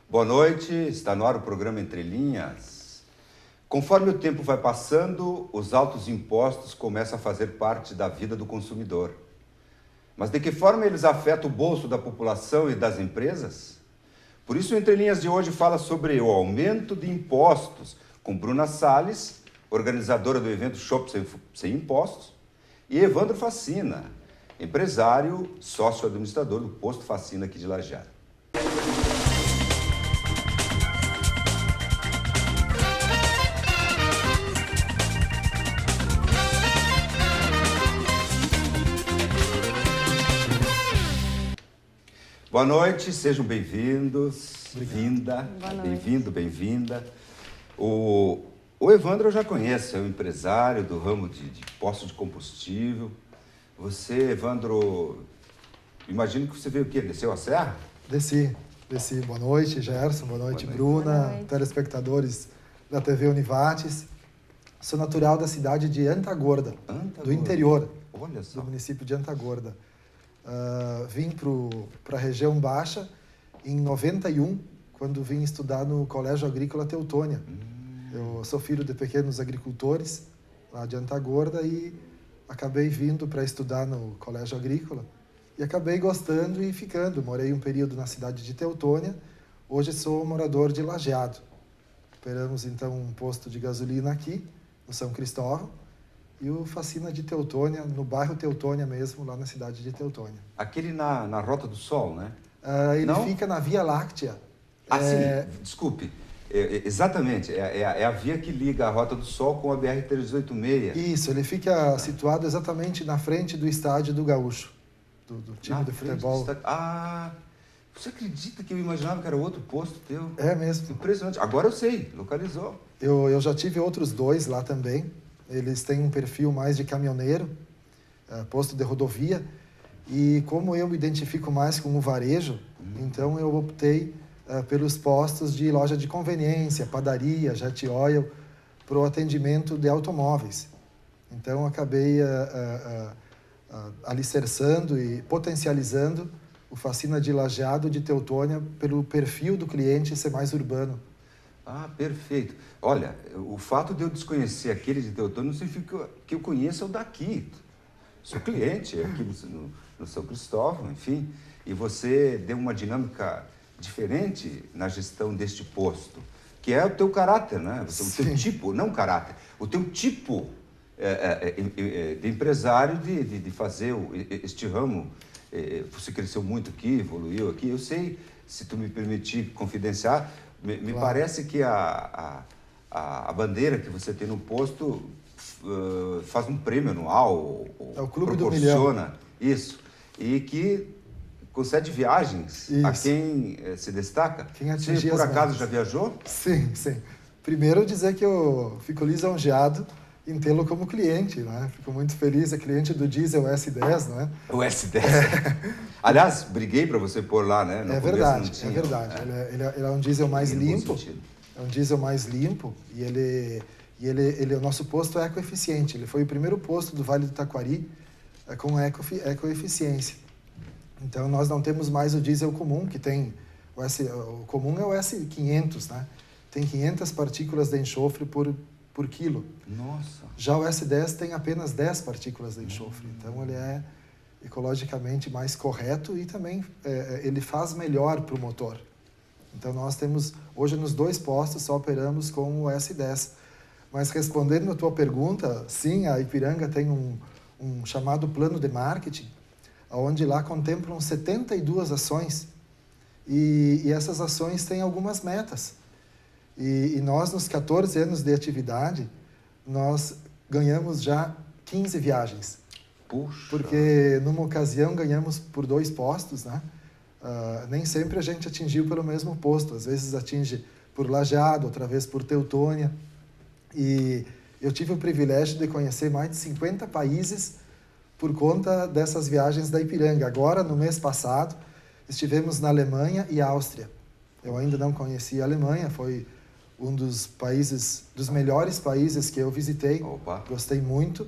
Boa noite, está no ar o programa Entre Linhas. Conforme o tempo vai passando, os altos impostos começam a fazer parte da vida do consumidor. Mas de que forma eles afetam o bolso da população e das empresas? Por isso, o Entre Linhas de hoje fala sobre o aumento de impostos, com Bruna Salles, organizadora do evento Chopp Sem Impostos, e Evandro Facina, empresário, sócio-administrador do Posto Facina aqui de Lajeado. Boa noite, sejam bem-vindos, bem-vinda. O Evandro eu já conheço, é um empresário do ramo de posto de combustível. Você, Evandro, imagino que você veio o quê? Desceu a serra? Desci. Boa noite, Gerson. Boa noite, Bruna. Boa noite. Telespectadores da TV Univates. Sou natural da cidade de Antagorda, do interior. Olha só. Do município de Antagorda. Vim para a região baixa em 91, quando vim estudar no Colégio Agrícola Teutônia. Eu sou filho de pequenos agricultores lá de Antagorda e acabei vindo para estudar no Colégio Agrícola e acabei gostando e ficando. Morei um período na cidade de Teutônia, hoje sou morador de Lajeado. Operamos então um posto de gasolina aqui, no São Cristóvão, e o Facina de Teutônia, no bairro Teutônia mesmo, lá na cidade de Teutônia. Aquele na Rota do Sol, né? Ele fica na Via Láctea. Sim, desculpe. Exatamente, é a via que liga a Rota do Sol com a BR-386. Isso, ele fica situado exatamente na frente do estádio do Gaúcho, do time de futebol. Você acredita que eu imaginava que era outro posto teu? É mesmo. Impressionante. Agora eu sei, localizou. Eu já tive outros dois lá também. Eles têm um perfil mais de caminhoneiro, posto de rodovia. E como eu me identifico mais com o varejo, então eu optei pelos postos de loja de conveniência, padaria, jet oil, para o atendimento de automóveis. Então acabei alicerçando e potencializando o Facina de Lajeado de Teutônia pelo perfil do cliente ser mais urbano. Perfeito. Olha, o fato de eu desconhecer aquele de Teutônia não significa que eu conheça o daqui. Sou cliente aqui no São Cristóvão, enfim, e você deu uma dinâmica diferente na gestão deste posto, que é o teu caráter, né? O teu tipo, não caráter, o teu tipo de empresário de fazer este ramo. Você cresceu muito aqui, evoluiu aqui, eu sei, se tu me permitir confidenciar, me parece que a bandeira que você tem no posto faz um prêmio anual. É o Clube do Milhão. Isso. E que concede viagens a quem se destaca. Você, por acaso, já viajou? Sim. Primeiro, dizer que eu fico lisonjeado em tê-lo como cliente, né? Fico muito feliz, é cliente do diesel S10, né? O S10. Aliás, briguei para você pôr lá, né? É verdade. Ele é um diesel mais limpo. É um diesel mais limpo e o nosso posto é ecoeficiente. Ele foi o primeiro posto do Vale do Taquari com ecoeficiência. Então, nós não temos mais o diesel comum, que tem... O comum é o S500, né? Tem 500 partículas de enxofre por quilo. Nossa! Já o S10 tem apenas 10 partículas de enxofre. Então, ele é ecologicamente mais correto e também ele faz melhor para o motor. Então, nós temos... Hoje, nos dois postos, só operamos com o S10. Mas, respondendo a tua pergunta, sim, a Ipiranga tem um chamado plano de marketing, onde lá contemplam 72 ações. E essas ações têm algumas metas. E nós, nos 14 anos de atividade, nós ganhamos já 15 viagens. Puxa! Porque, numa ocasião, ganhamos por 2 postos, né? Nem sempre a gente atingiu pelo mesmo posto. Às vezes atinge por Lajeado, outra vez por Teutônia. E eu tive o privilégio de conhecer mais de 50 países por conta dessas viagens da Ipiranga. Agora, no mês passado, estivemos na Alemanha e Áustria. Eu ainda não conhecia a Alemanha, foi um dos melhores países que eu visitei. Opa. Gostei muito.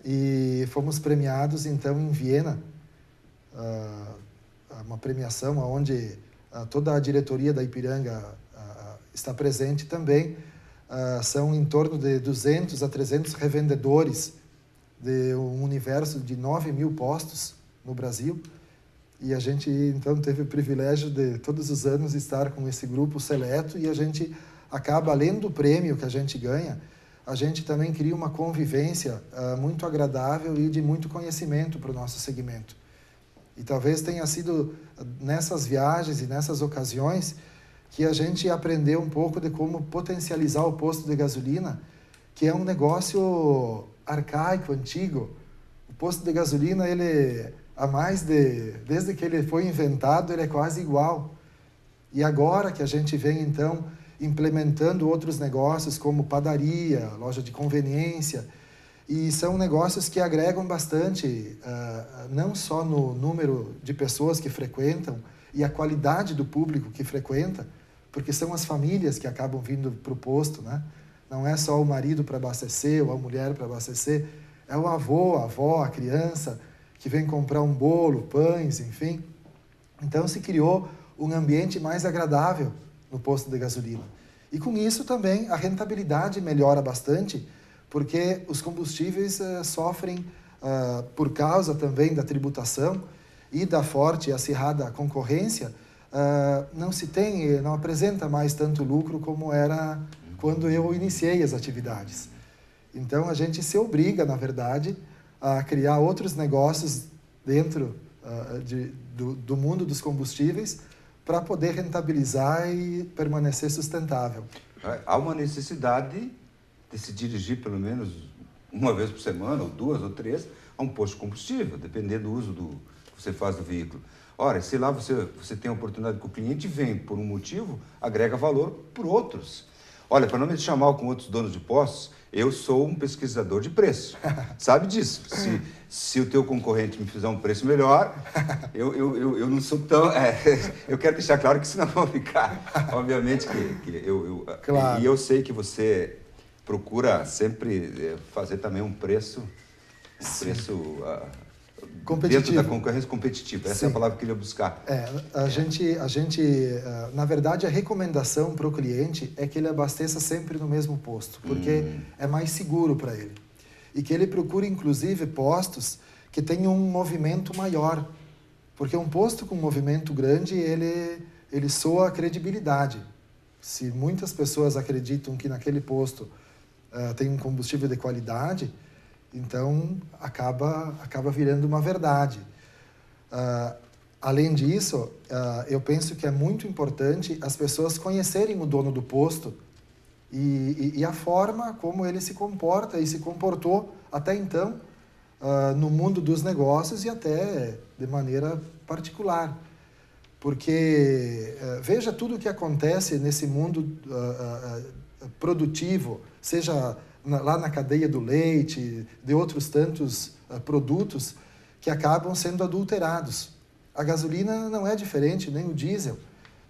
E fomos premiados, então, em Viena. Uma premiação onde toda a diretoria da Ipiranga está presente também. São em torno de 200 a 300 revendedores de um universo de 9.000 postos no Brasil. E a gente, então, teve o privilégio de, todos os anos, estar com esse grupo seleto, e a gente acaba, além do prêmio que a gente ganha, a gente também cria uma convivência muito agradável e de muito conhecimento para o nosso segmento. E talvez tenha sido nessas viagens e nessas ocasiões que a gente aprendeu um pouco de como potencializar o posto de gasolina, que é um negócio arcaico, antigo. O posto de gasolina, ele, desde que ele foi inventado, ele é quase igual. E agora que a gente vem, então, implementando outros negócios como padaria, loja de conveniência, e são negócios que agregam bastante, não só no número de pessoas que frequentam e a qualidade do público que frequenta, porque são as famílias que acabam vindo para o posto, né? Não é só o marido para abastecer ou a mulher para abastecer, é o avô, a avó, a criança que vem comprar um bolo, pães, enfim. Então se criou um ambiente mais agradável no posto de gasolina. E com isso também a rentabilidade melhora bastante, porque os combustíveis sofrem, por causa também da tributação e da forte e acirrada concorrência, não apresenta mais tanto lucro como era quando eu iniciei as atividades. Então, a gente se obriga, na verdade, a criar outros negócios dentro do mundo dos combustíveis para poder rentabilizar e permanecer sustentável. Há uma necessidade de se dirigir pelo menos uma vez por semana, ou 2 ou 3, a um posto de combustível, dependendo do uso que você faz do veículo. Ora, se lá você tem a oportunidade que o cliente vem por um motivo, agrega valor por outros. Olha, para não me chamar com outros donos de postos, eu sou um pesquisador de preço. Sabe disso? Se o teu concorrente me fizer um preço melhor, eu não sou tão... eu quero deixar claro que isso não vai ficar. Obviamente Claro. E eu sei que você procura sempre fazer também um preço dentro da concorrência competitiva. Essa Sim. é a palavra que eu queria buscar. A gente, na verdade, a recomendação para o cliente é que ele abasteça sempre no mesmo posto, porque é mais seguro para ele. E que ele procure, inclusive, postos que tenham um movimento maior, porque um posto com movimento grande, ele soa a credibilidade. Se muitas pessoas acreditam que naquele posto tem um combustível de qualidade, então acaba virando uma verdade. Além disso, eu penso que é muito importante as pessoas conhecerem o dono do posto e a forma como ele se comporta e se comportou até então no mundo dos negócios e até de maneira particular. Porque veja tudo o que acontece nesse mundo produtivo, seja lá na cadeia do leite, de outros tantos produtos que acabam sendo adulterados. A gasolina não é diferente, nem o diesel.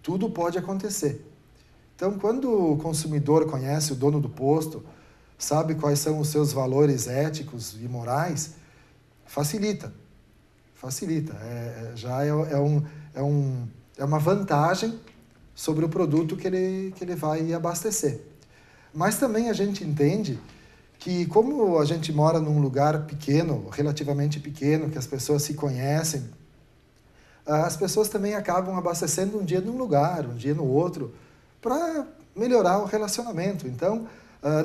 Tudo pode acontecer. Então, quando o consumidor conhece o dono do posto, sabe quais são os seus valores éticos e morais, facilita. É uma vantagem sobre o produto que ele vai abastecer. Mas também a gente entende que, como a gente mora num lugar pequeno, relativamente pequeno, que as pessoas se conhecem, as pessoas também acabam abastecendo um dia num lugar, um dia no outro, para melhorar o relacionamento. Então,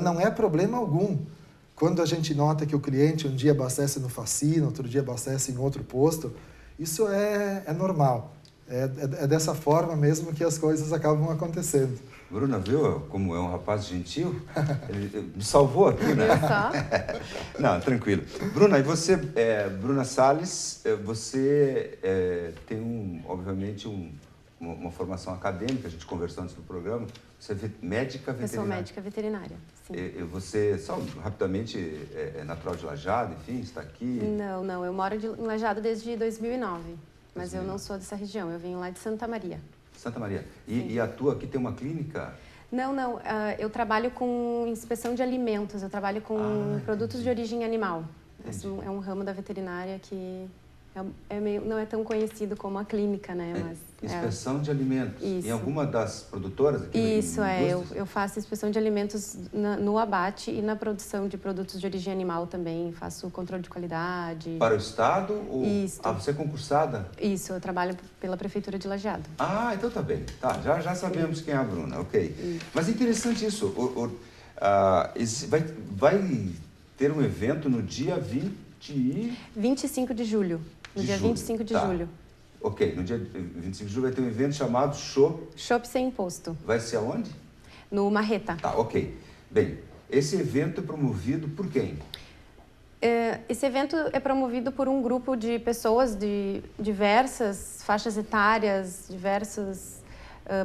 não é problema algum. Quando a gente nota que o cliente um dia abastece no Facina, outro dia abastece em outro posto, isso é normal. É dessa forma mesmo que as coisas acabam acontecendo. Bruna, viu como é um rapaz gentil? Ele me salvou aqui, né? Não, tranquilo. Bruna, e você, Bruna Salles, você tem, obviamente, uma formação acadêmica, a gente conversou antes do programa. Você é médica veterinária. Eu sou médica veterinária, sim. E você, só rapidamente, é natural de Lajeado, enfim, está aqui? Não, eu moro em Lajeado desde 2009, mas eu não sou dessa região, eu venho lá de Santa Maria. Santa Maria. E a tua aqui tem uma clínica? Não, eu trabalho com inspeção de alimentos, eu trabalho com produtos de origem animal. Esse é um ramo da veterinária que Não é tão conhecido como a clínica, né? Mas inspeção de alimentos. Isso. Em alguma das produtoras aqui? Isso, eu faço inspeção de alimentos no abate e na produção de produtos de origem animal também. Faço controle de qualidade. Para o Estado? Ou... Isso. você é concursada? Isso, eu trabalho pela Prefeitura de Lajeado. Então tá bem. Tá, já sabemos quem é a Bruna, ok. Mas é interessante isso. Vai ter um evento no dia 25 de julho. No dia 25 de julho. Ok, no dia 25 de julho vai ter um evento chamado Chopp Sem Imposto. Vai ser aonde? No Marreta. Tá, ok. Bem, esse evento é promovido por quem? Esse evento é promovido por um grupo de pessoas de diversas faixas etárias, diversas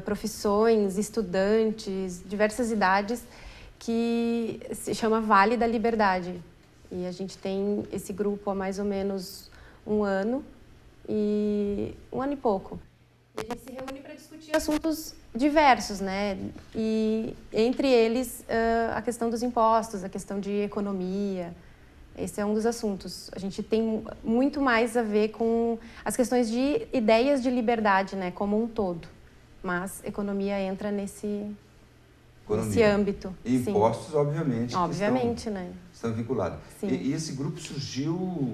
profissões, estudantes, diversas idades, que se chama Vale da Liberdade. E a gente tem esse grupo há mais ou menos um ano e pouco. Ele se reúne para discutir assuntos diversos, né? E entre eles a questão dos impostos, a questão de economia. Esse é um dos assuntos. A gente tem muito mais a ver com as questões de ideias de liberdade, né? Como um todo. Mas economia entra nesse âmbito. E impostos, sim. Obviamente, né? Estão vinculados. Sim. E esse grupo surgiu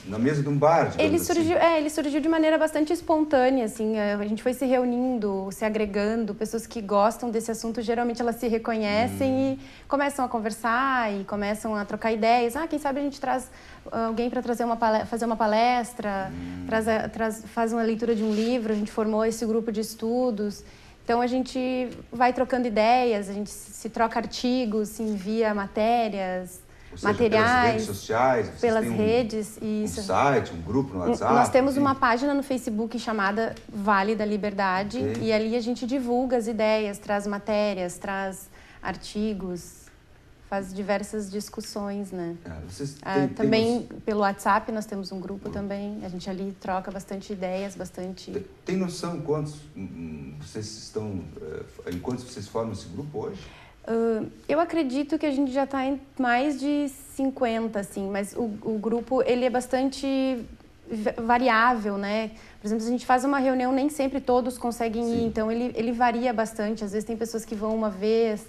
na mesa de um bar, ele surgiu de maneira bastante espontânea, assim. A gente foi se reunindo, se agregando. Pessoas que gostam desse assunto, geralmente elas se reconhecem e começam a conversar e começam a trocar ideias. Quem sabe a gente traz alguém para fazer uma palestra, faz uma leitura de um livro. A gente formou esse grupo de estudos. Então, a gente vai trocando ideias, a gente se troca artigos, se envia matérias, materiais. Pelas redes sociais? Pelas redes. Um site, um grupo no WhatsApp? Nós temos uma página no Facebook chamada Vale da Liberdade. Okay. E ali a gente divulga as ideias, traz matérias, traz artigos, faz diversas discussões, né? Também pelo WhatsApp nós temos um grupo também, a gente ali troca bastante ideias, bastante... Tem noção quantos vocês formam esse grupo hoje? Eu acredito que a gente já está em mais de 50, assim, mas o grupo ele é bastante variável, né? Por exemplo, se a gente faz uma reunião, nem sempre todos conseguem ir, então ele varia bastante. Às vezes tem pessoas que vão uma vez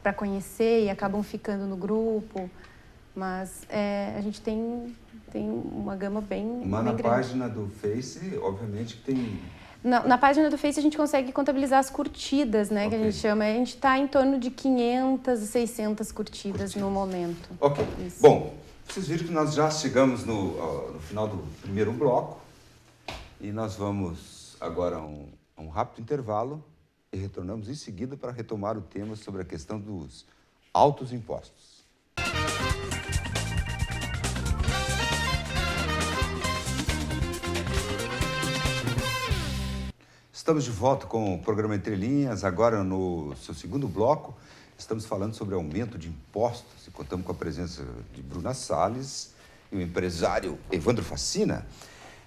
para conhecer e acabam ficando no grupo, mas a gente tem uma gama bem grande. Página do Face, obviamente que tem... Na página do Face a gente consegue contabilizar as curtidas, né, que a gente chama. A gente está em torno de 500 e 600 curtidas no momento. Ok. Isso. Bom, vocês viram que nós já chegamos no final do primeiro bloco e nós vamos agora a um rápido intervalo e retornamos em seguida para retomar o tema sobre a questão dos altos impostos. Estamos de volta com o programa Entre Linhas, agora no seu segundo bloco. Estamos falando sobre aumento de impostos e contamos com a presença de Bruna Salles e o empresário Evandro Facina.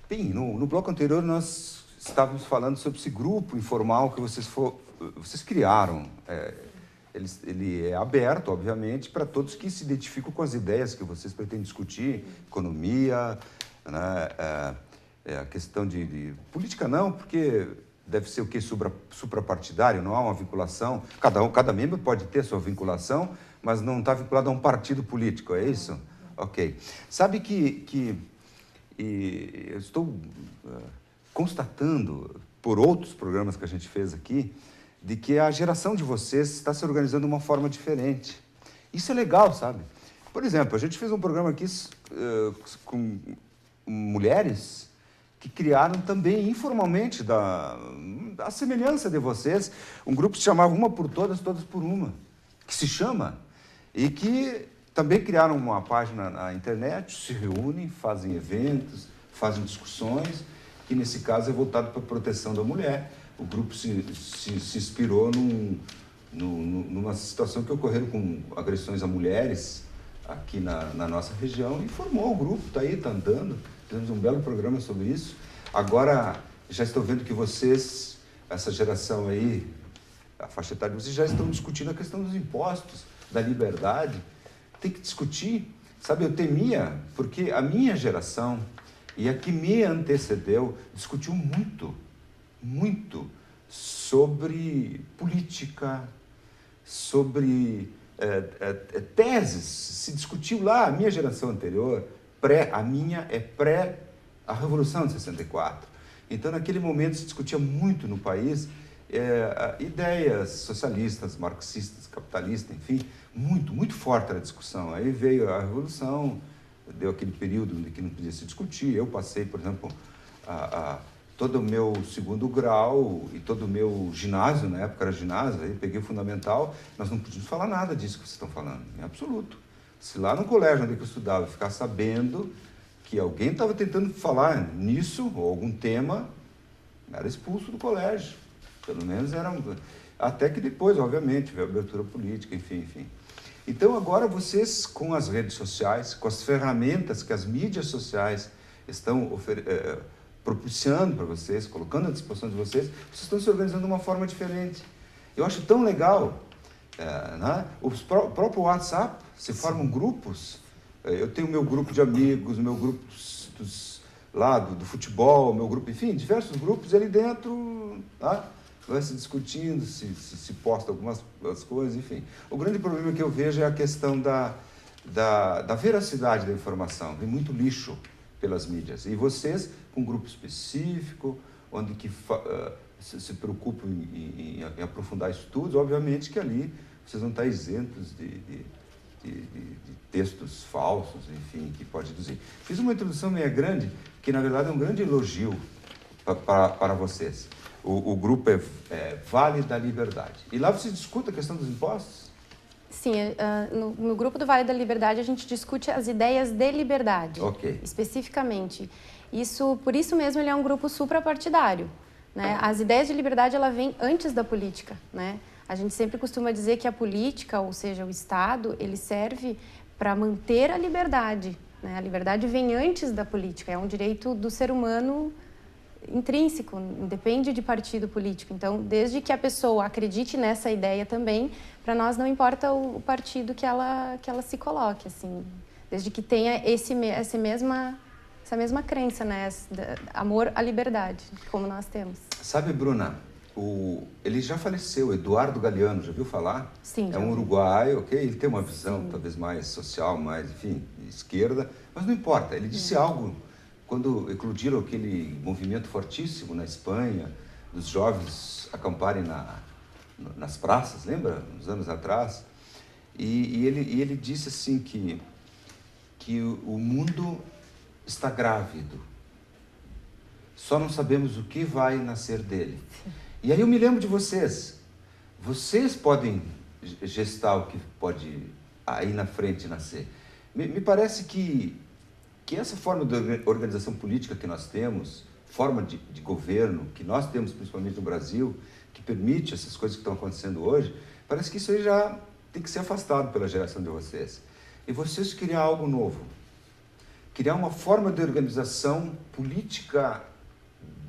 Bem, no bloco anterior nós estávamos falando sobre esse grupo informal que vocês criaram. Ele é aberto, obviamente, para todos que se identificam com as ideias que vocês pretendem discutir, economia, né, a questão de política não, porque deve ser o quê? Suprapartidário, não há uma vinculação. Cada membro pode ter sua vinculação, mas não está vinculado a um partido político, é isso? Ok. Sabe que eu estou constatando, por outros programas que a gente fez aqui, de que a geração de vocês está se organizando de uma forma diferente. Isso é legal, sabe? Por exemplo, a gente fez um programa aqui com mulheres que criaram também informalmente, a semelhança de vocês, um grupo que se chamava Uma por Todas, Todas por Uma, que se chama, e que também criaram uma página na internet, se reúnem, fazem eventos, fazem discussões, que nesse caso é voltado para a proteção da mulher. O grupo se inspirou numa situação que ocorreram com agressões a mulheres aqui na nossa região e formou o grupo, está aí, está andando. Fizemos um belo programa sobre isso. Agora, já estou vendo que vocês, essa geração aí, a faixa etária de vocês, já estão discutindo a questão dos impostos, da liberdade. Tem que discutir. Sabe, eu temia, porque a minha geração, E a que me antecedeu discutiu muito, muito sobre política, sobre teses. Se discutiu lá, a minha geração anterior, a minha é pré a Revolução de 64. Então, naquele momento, se discutia muito no país ideias socialistas, marxistas, capitalistas, enfim, muito forte a discussão. Aí veio a Revolução, deu aquele período em que não podia se discutir. Eu passei, por exemplo, todo o meu segundo grau e todo o meu ginásio, na época era ginásio, aí peguei o fundamental, nós não podíamos falar nada disso que vocês estão falando, em absoluto. Se lá no colégio onde eu estudava ficar sabendo que alguém estava tentando falar nisso, ou algum tema, era expulso do colégio. Pelo menos era... Até que depois, obviamente, veio a abertura política, enfim. Então, agora vocês, com as redes sociais, com as ferramentas que as mídias sociais estão propiciando para vocês, colocando à disposição de vocês estão se organizando de uma forma diferente. Eu acho tão legal, né? O próprio WhatsApp, se formam grupos. Eu tenho meu grupo de amigos, meu grupo do futebol, meu grupo, enfim, diversos grupos, e ali dentro, tá? Vai se discutindo, se posta algumas coisas, enfim. O grande problema que eu vejo é a questão da veracidade da informação. Vem muito lixo pelas mídias. E vocês, com um grupo específico, onde se preocupam em aprofundar estudos, obviamente que ali vocês vão estar isentos de textos falsos, enfim, que pode induzir. Fiz uma introdução meio grande, que na verdade é um grande elogio para vocês. O grupo é Vale da Liberdade. E lá você discute a questão dos impostos? Sim, no grupo do Vale da Liberdade a gente discute as ideias de liberdade, especificamente. Por isso mesmo ele é um grupo suprapartidário, né? As ideias de liberdade ela vem antes da política, né? A gente sempre costuma dizer que a política, ou seja, o Estado, ele serve para manter a liberdade, né? A liberdade vem antes da política, é um direito do ser humano intrínseco, não depende de partido político. Então, desde que a pessoa acredite nessa ideia também, para nós não importa o partido que ela se coloque, assim, desde que tenha essa mesma crença, né? Amor à liberdade, como nós temos. Sabe, Bruna, ele já faleceu, Eduardo Galeano, já viu falar? Sim. É um uruguaio, ok? Ele tem uma visão talvez mais social, mais, enfim, esquerda, mas não importa. Ele disse algo quando eclodiram aquele movimento fortíssimo na Espanha, dos jovens acamparem nas praças, lembra? Uns anos atrás. E ele disse assim que o mundo está grávido. Só não sabemos o que vai nascer dele. E aí eu me lembro de vocês. Vocês podem gestar o que pode aí na frente nascer. Me parece que essa forma de organização política que nós temos, forma de governo que nós temos principalmente no Brasil, que permite essas coisas que estão acontecendo hoje, parece que isso aí já tem que ser afastado pela geração de vocês. E vocês criar algo novo. Criar uma forma de organização política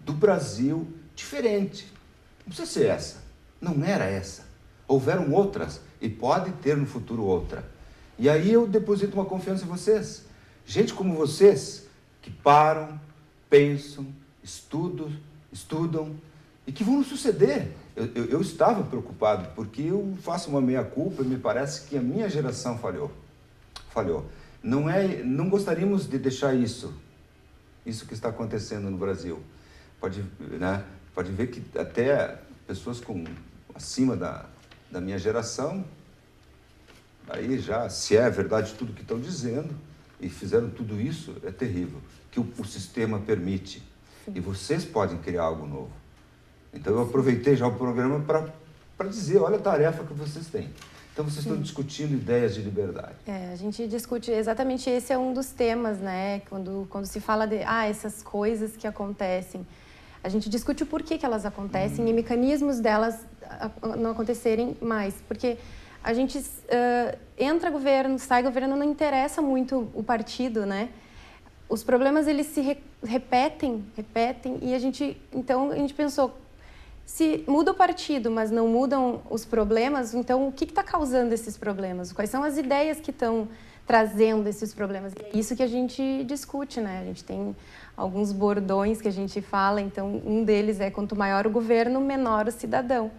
do Brasil diferente. Não precisa ser essa. Não era essa. Houveram outras e pode ter no futuro outra. E aí eu deposito uma confiança em vocês. Gente como vocês, que param, pensam, estudam e que vão nos suceder. Eu estava preocupado porque eu faço uma meia-culpa e me parece que a minha geração falhou. Não gostaríamos de deixar isso que está acontecendo no Brasil. Pode ver que até pessoas acima da minha geração, aí já, se é verdade tudo que estão dizendo, e fizeram tudo isso, é terrível, que o sistema permite. Sim. E vocês podem criar algo novo. Então eu aproveitei já o programa para dizer, olha a tarefa que vocês têm. Então vocês estão discutindo ideias de liberdade. A gente discute, exatamente esse é um dos temas, né? Quando se fala de essas coisas que acontecem, a gente discute o porquê que elas acontecem e mecanismos delas não acontecerem mais. Porque a gente entra governo, sai governo, não interessa muito o partido, né? Os problemas, eles se repetem, e então a gente pensou, se muda o partido, mas não mudam os problemas, então o que está causando esses problemas? Quais são as ideias que estão trazendo esses problemas. É isso que a gente discute, né? A gente tem alguns bordões que a gente fala, então um deles é quanto maior o governo, menor o cidadão.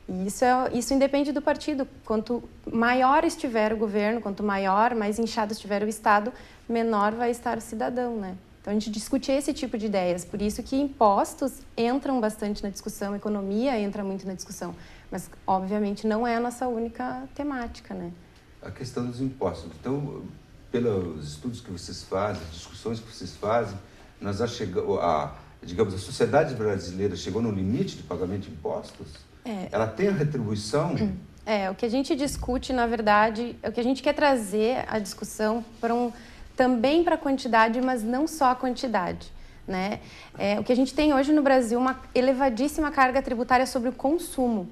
E isso independe do partido. Quanto maior estiver o governo, quanto maior, mais inchado estiver o Estado, menor vai estar o cidadão, né? Então, a gente discute esse tipo de ideias. Por isso que impostos entram bastante na discussão, economia entra muito na discussão. Mas, obviamente, não é a nossa única temática, né? A questão dos impostos. Então, pelos estudos que vocês fazem, discussões que vocês fazem, nós já chegamos, digamos, a sociedade brasileira chegou no limite de pagamento de impostos? Ela tem a retribuição? O que a gente discute, na verdade, o que a gente quer trazer a discussão também para a quantidade, mas não só a quantidade, né? O que a gente tem hoje no Brasil, uma elevadíssima carga tributária sobre o consumo.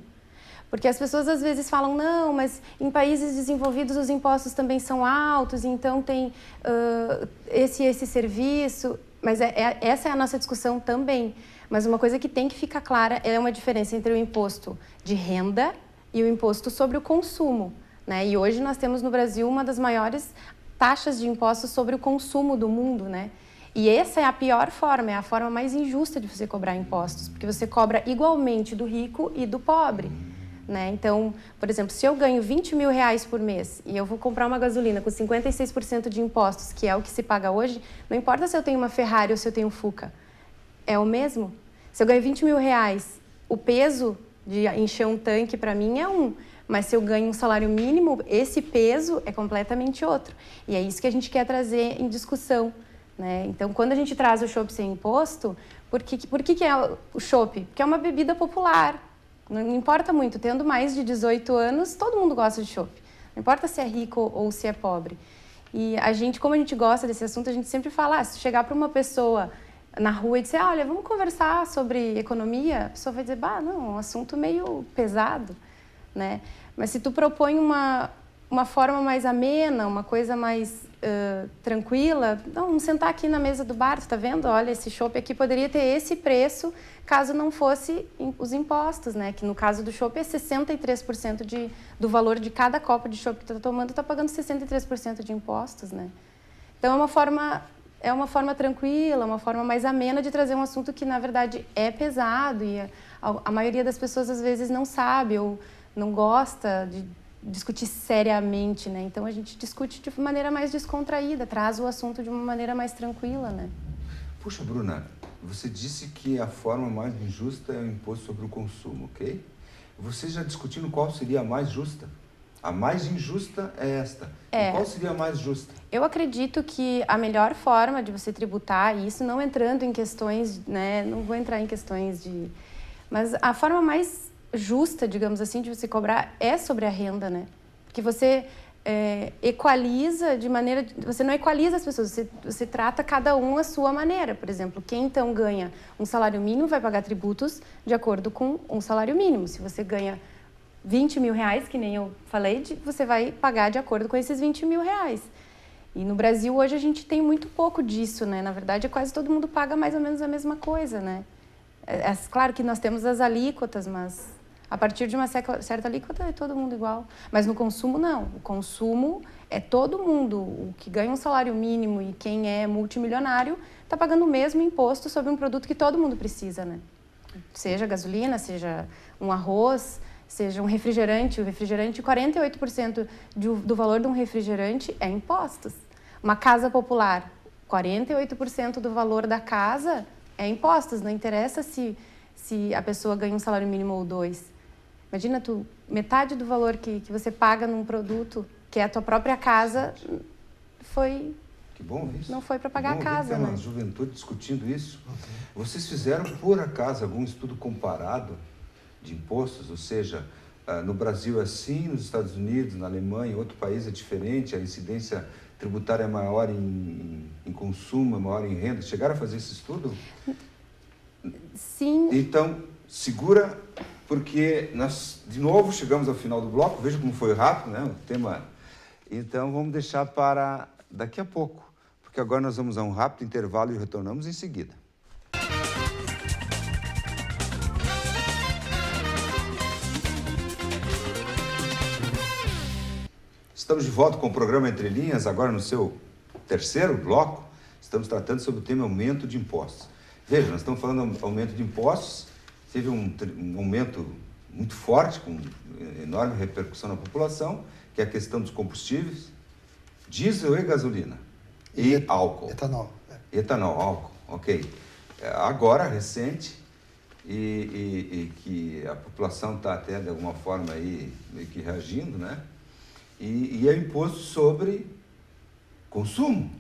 Porque as pessoas às vezes falam, não, mas em países desenvolvidos os impostos também são altos, então tem esse serviço. Mas essa é a nossa discussão também. Mas uma coisa que tem que ficar clara é uma diferença entre o imposto de renda e o imposto sobre o consumo, né? E hoje nós temos no Brasil uma das maiores taxas de impostos sobre o consumo do mundo, né? E essa é a pior forma, é a forma mais injusta de você cobrar impostos, porque você cobra igualmente do rico e do pobre, né? Então, por exemplo, se eu ganho 20 mil reais por mês e eu vou comprar uma gasolina com 56% de impostos, que é o que se paga hoje, não importa se eu tenho uma Ferrari ou se eu tenho um Fuca, é o mesmo. Se eu ganho 20 mil reais, o peso de encher um tanque para mim é um, mas se eu ganho um salário mínimo, esse peso é completamente outro. E é isso que a gente quer trazer em discussão, né? Então, quando a gente traz o chopp sem imposto, por que é o chopp? Porque é uma bebida popular. Não importa muito, tendo mais de 18 anos, todo mundo gosta de chopp. Não importa se é rico ou se é pobre. E a gente, como a gente gosta desse assunto, a gente sempre fala, se chegar para uma pessoa na rua e dizer, olha, vamos conversar sobre economia, a pessoa vai dizer, não, é um assunto meio pesado, né? Mas se tu propõe uma forma mais amena, uma coisa mais tranquila, não, vamos sentar aqui na mesa do bar, tu tá vendo? Olha, esse chopp aqui poderia ter esse preço caso não fosse os impostos, né? Que no caso do chopp é 63% do valor de cada copo de chopp que tu tá tomando, tu tá pagando 63% de impostos, né? Então é uma forma tranquila, uma forma mais amena de trazer um assunto que, na verdade, é pesado e a maioria das pessoas, às vezes, não sabe ou não gosta de discutir seriamente, né? Então, a gente discute de maneira mais descontraída, traz o assunto de uma maneira mais tranquila, né? Puxa, Bruna, você disse que a forma mais injusta é o imposto sobre o consumo, ok? Vocês já discutiram qual seria a mais justa? A mais injusta é esta. E qual seria a mais justa? Eu acredito que a melhor forma de você tributar, e isso não entrando em questões, né? Não vou entrar em questões de... Mas a forma mais justa, digamos assim, de você cobrar é sobre a renda, né? Porque você equaliza de maneira... Você não equaliza as pessoas, você trata cada um à sua maneira. Por exemplo, quem então ganha um salário mínimo vai pagar tributos de acordo com um salário mínimo. Se você ganha 20 mil reais, que nem eu falei, você vai pagar de acordo com esses 20 mil reais. E no Brasil, hoje, a gente tem muito pouco disso, né? Na verdade, quase todo mundo paga mais ou menos a mesma coisa, né? Claro que nós temos as alíquotas, mas a partir de uma certa alíquota é todo mundo igual. Mas no consumo, não. O consumo é todo mundo. O que ganha um salário mínimo e quem é multimilionário está pagando o mesmo imposto sobre um produto que todo mundo precisa, né? Seja gasolina, seja um arroz, seja um refrigerante. O refrigerante, 48% do valor de um refrigerante é impostos. Uma casa popular, 48% do valor da casa é impostos. Não interessa se a pessoa ganha um salário mínimo ou 2. Imagina, metade do valor que você paga num produto, que é a tua própria casa, foi... Que bom isso. Não foi para pagar a casa, tem né? uma juventude discutindo isso. Vocês fizeram, por acaso, algum estudo comparado de impostos? Ou seja, no Brasil é assim, nos Estados Unidos, na Alemanha, em outro país é diferente, a incidência tributária é maior em consumo, é maior em renda. Chegaram a fazer esse estudo? Sim. Então, segura, porque nós, de novo, chegamos ao final do bloco. Veja como foi rápido, né? O tema. Então, vamos deixar para daqui a pouco, porque agora nós vamos a um rápido intervalo e retornamos em seguida. Estamos de volta com o programa Entre Linhas, agora no seu terceiro bloco. Estamos tratando sobre o tema aumento de impostos. Veja, nós estamos falando de aumento de impostos, teve um aumento muito forte, com enorme repercussão na população, que é a questão dos combustíveis, diesel e gasolina, e álcool. Etanol. Etanol, álcool, ok. Agora, recente, e que a população está até, de alguma forma, aí, meio que reagindo, né? E é imposto sobre consumo.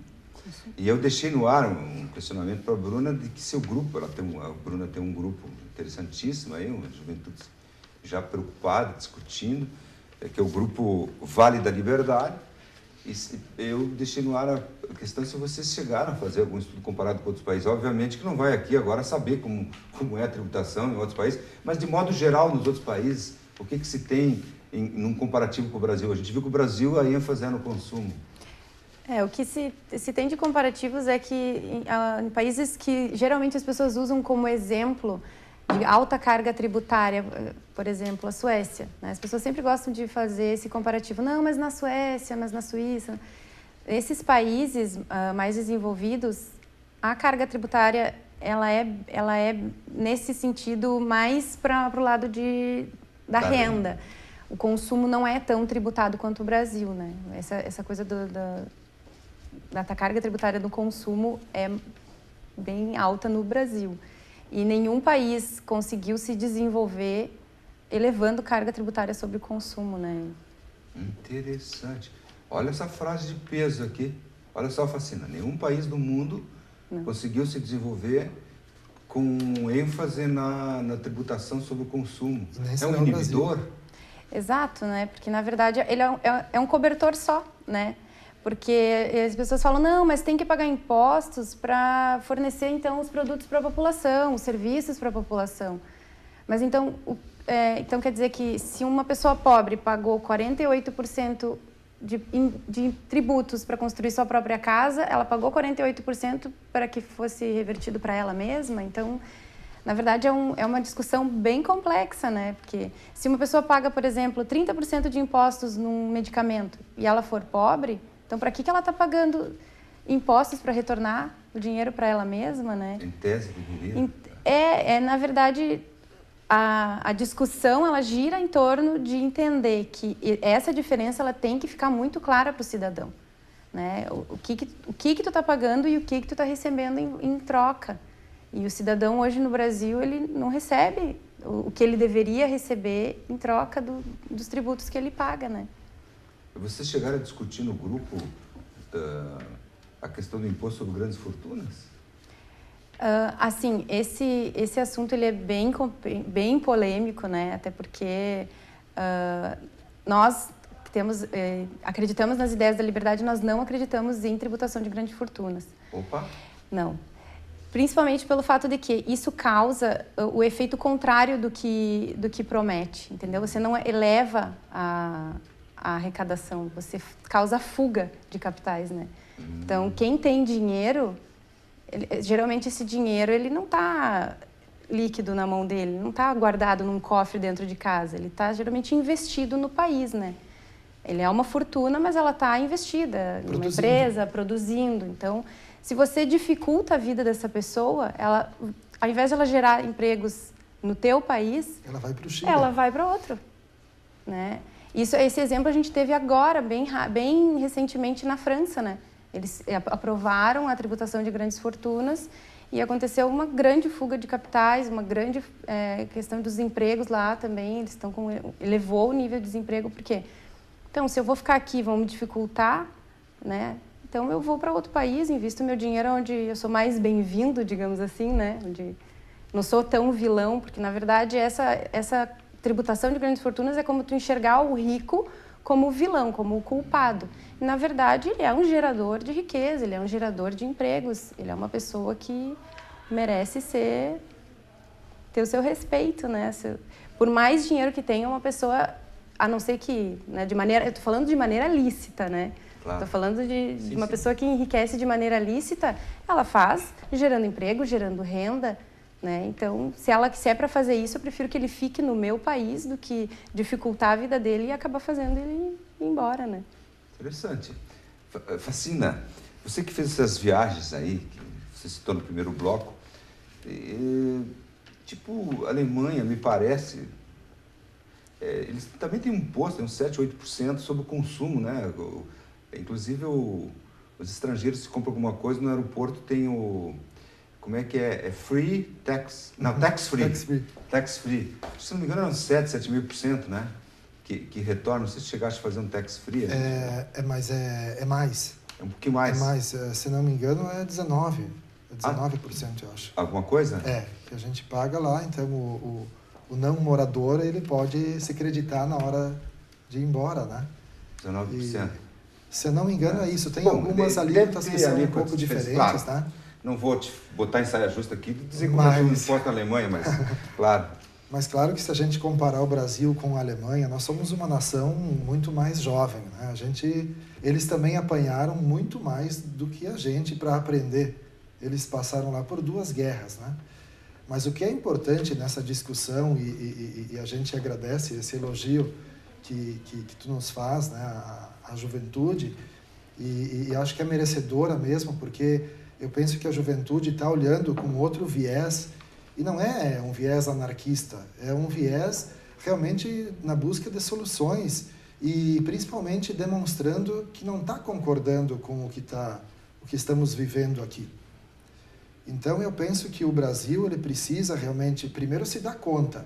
E eu deixei no ar um questionamento para a Bruna de que seu grupo, a Bruna tem um grupo interessantíssimo aí, uma juventude já preocupada, discutindo, que é o grupo Vale da Liberdade. E eu deixei no ar a questão se vocês chegaram a fazer algum estudo comparado com outros países. Obviamente que não vai aqui agora saber como é a tributação em outros países, mas de modo geral nos outros países, o que se tem num comparativo com o Brasil? A gente viu que o Brasil a ênfase é no consumo. O que se tem de comparativos é que em países que geralmente as pessoas usam como exemplo de alta carga tributária, por exemplo, a Suécia, né? As pessoas sempre gostam de fazer esse comparativo. Não, mas na Suécia, mas na Suíça. Esses países mais desenvolvidos, a carga tributária ela é nesse sentido mais para o lado da renda. O consumo não é tão tributado quanto o Brasil, né? Essa coisa da carga tributária do consumo é bem alta no Brasil. E nenhum país conseguiu se desenvolver elevando carga tributária sobre o consumo, né? Interessante. Olha essa frase de peso aqui. Olha só, fascina. Nenhum país do mundo conseguiu se desenvolver com ênfase na tributação sobre o consumo. É um inibidor? Exato, né? Porque, na verdade, ele é um cobertor só, né? Porque as pessoas falam, não, mas tem que pagar impostos para fornecer, então, os produtos para a população, os serviços para a população. Mas, então, quer dizer que se uma pessoa pobre pagou 48% de tributos para construir sua própria casa, ela pagou 48% para que fosse revertido para ela mesma? Então, na verdade, é uma discussão bem complexa, né? Porque se uma pessoa paga, por exemplo, 30% de impostos num medicamento e ela for pobre, então, para que ela está pagando impostos para retornar o dinheiro para ela mesma, né? Em tese, deveria. Na verdade, a discussão, ela gira em torno de entender que essa diferença ela tem que ficar muito clara para o cidadão, né? O que tu está pagando e o que tu está recebendo em troca. E o cidadão hoje no Brasil, ele não recebe o que ele deveria receber em troca dos tributos que ele paga, né? Vocês chegaram a discutir no grupo a questão do imposto sobre grandes fortunas? Assim, esse assunto ele é bem polêmico, né? Até porque nós acreditamos nas ideias da liberdade, nós não acreditamos em tributação de grandes fortunas. Opa! Não. Principalmente pelo fato de que isso causa o efeito contrário do que promete, entendeu? Você não eleva a arrecadação, você causa fuga de capitais, né? Então, quem tem dinheiro, geralmente esse dinheiro ele não está líquido na mão dele, não está guardado num cofre dentro de casa, ele está geralmente investido no país, né? Ele é uma fortuna, mas ela está investida numa empresa, produzindo. Então, se você dificulta a vida dessa pessoa, ao invés de ela gerar empregos no teu país, ela vai para o Chile. Ela vai para outro, né? Esse exemplo a gente teve agora, bem recentemente na França, né? Eles aprovaram a tributação de grandes fortunas e aconteceu uma grande fuga de capitais, uma grande questão dos empregos lá também. Eles elevou o nível de desemprego, por quê? Então, se eu vou ficar aqui, vão me dificultar, né? Então, eu vou para outro país, invisto meu dinheiro onde eu sou mais bem-vindo, digamos assim, né? Onde não sou tão vilão, porque, na verdade, essa tributação de grandes fortunas é como tu enxergar o rico como o vilão, como o culpado. E, na verdade, ele é um gerador de riqueza, ele é um gerador de empregos, ele é uma pessoa que merece ter o seu respeito, né? Por mais dinheiro que tenha, uma pessoa, a não ser que, né, eu estou falando de maneira lícita, né? Claro. Estou falando de uma pessoa que enriquece de maneira lícita, ela faz gerando emprego, gerando renda, né? Então, se é para fazer isso, eu prefiro que ele fique no meu país do que dificultar a vida dele e acabar fazendo ele ir embora, né? Interessante. Facina, você que fez essas viagens aí, que você citou no primeiro bloco, tipo, a Alemanha, me parece, eles também têm um imposto, tem uns 7, 8% sobre o consumo, né? Inclusive, os estrangeiros, se compram alguma coisa no aeroporto, tem o... Como é que é? É free tax... Não, tax-free. Tax-free. Tax-free. Se não me engano, eram 7.000%, né? Que retornam. Não sei se chegaste a fazer um tax-free. É mais. É um pouquinho mais. É mais. Se não me engano, é 19%. É 19%, eu acho. Alguma coisa? Que a gente paga lá. Então, o não morador, ele pode se creditar na hora de ir embora, né? 19%. Se eu não me engano, é isso. Tem algumas alíquotas que são um pouco diferentes, claro, tá? Não vou te botar em saia justa aqui e dizer como é que não importa a Alemanha, mas claro. Mas claro que se a gente comparar o Brasil com a Alemanha, nós somos uma nação muito mais jovem, né? Eles também apanharam muito mais do que a gente para aprender. Eles passaram lá por 2 guerras, né? Mas o que é importante nessa discussão, e a gente agradece esse elogio que tu nos faz, né? A juventude, e acho que é merecedora mesmo, porque eu penso que a juventude está olhando com outro viés, e não é um viés anarquista, é um viés realmente na busca de soluções, e principalmente demonstrando que não está concordando com o que estamos vivendo aqui. Então eu penso que o Brasil ele precisa realmente primeiro se dar conta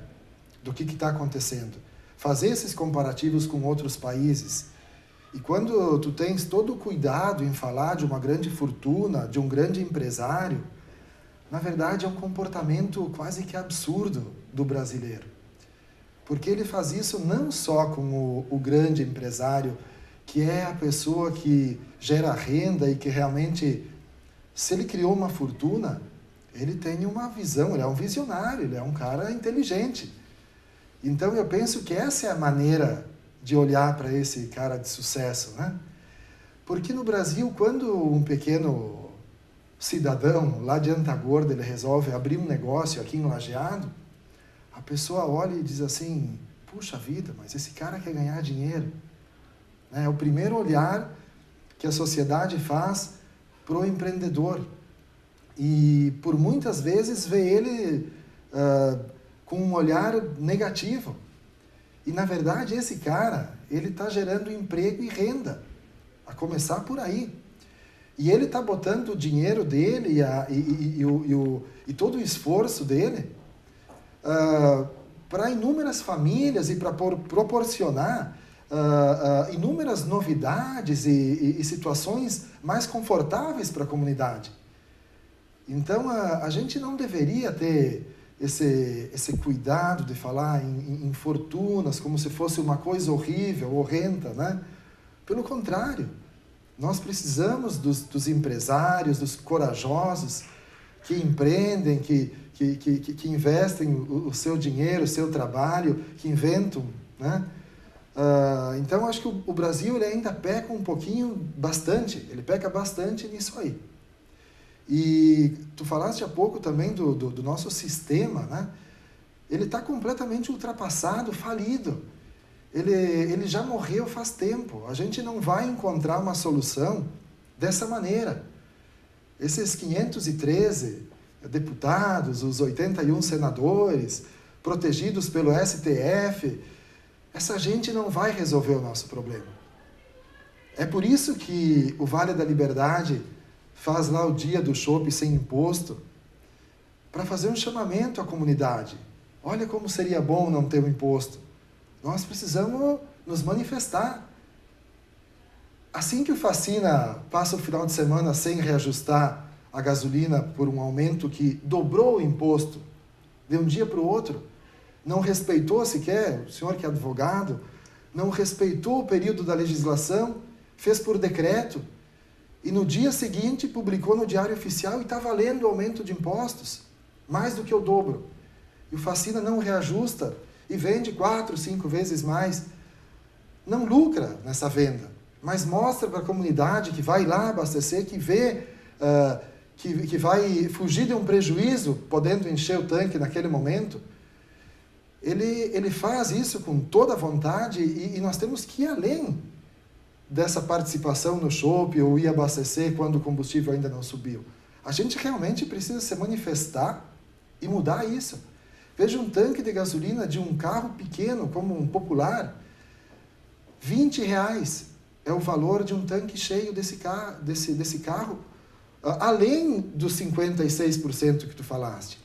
do que está acontecendo, fazer esses comparativos com outros países. E quando tu tens todo o cuidado em falar de uma grande fortuna, de um grande empresário, na verdade é um comportamento quase que absurdo do brasileiro. Porque ele faz isso não só com o grande empresário, que é a pessoa que gera renda e que realmente, se ele criou uma fortuna, ele tem uma visão, ele é um visionário, ele é um cara inteligente. Então eu penso que essa é a maneira de olhar para esse cara de sucesso, né? Porque no Brasil, quando um pequeno cidadão lá de Antagorda ele resolve abrir um negócio aqui em Lajeado, a pessoa olha e diz assim, puxa vida, mas esse cara quer ganhar dinheiro. É o primeiro olhar que a sociedade faz para o empreendedor. E por muitas vezes vê ele com um olhar negativo. E, na verdade, esse cara, ele está gerando emprego e renda, a começar por aí. E ele está botando o dinheiro dele e todo o esforço dele para inúmeras famílias e para proporcionar inúmeras novidades e situações mais confortáveis para a comunidade. Então, a gente não deveria ter esse cuidado de falar em fortunas como se fosse uma coisa horrível, horrenda, né? Pelo contrário, nós precisamos dos empresários, dos corajosos que empreendem, que investem o seu dinheiro, o seu trabalho, que inventam, né? Então, acho que o Brasil ele ainda peca um pouquinho, bastante, ele peca bastante nisso aí. E tu falaste há pouco também do nosso sistema, né? Ele está completamente ultrapassado, falido. Ele já morreu faz tempo. A gente não vai encontrar uma solução dessa maneira. Esses 513 deputados, os 81 senadores, protegidos pelo STF, essa gente não vai resolver o nosso problema. É por isso que o Vale da Liberdade faz lá o dia do chopp sem imposto, para fazer um chamamento à comunidade. Olha como seria bom não ter um imposto. Nós precisamos nos manifestar. Assim que o Facina passa o final de semana sem reajustar a gasolina por um aumento que dobrou o imposto de um dia para o outro, não respeitou sequer, o senhor que é advogado, não respeitou o período da legislação, fez por decreto, e no dia seguinte publicou no Diário Oficial e está valendo o aumento de impostos, mais do que o dobro. E o Facina não reajusta e vende 4, 5 vezes mais. Não lucra nessa venda, mas mostra para a comunidade que vai lá abastecer, que vê que vai fugir de um prejuízo, podendo encher o tanque naquele momento. Ele faz isso com toda a vontade e nós temos que ir além dessa participação no chopp ou ir abastecer quando o combustível ainda não subiu. A gente realmente precisa se manifestar e mudar isso. Veja um tanque de gasolina de um carro pequeno, como um popular, R$20 é o valor de um tanque cheio desse carro, além dos 56% que tu falaste.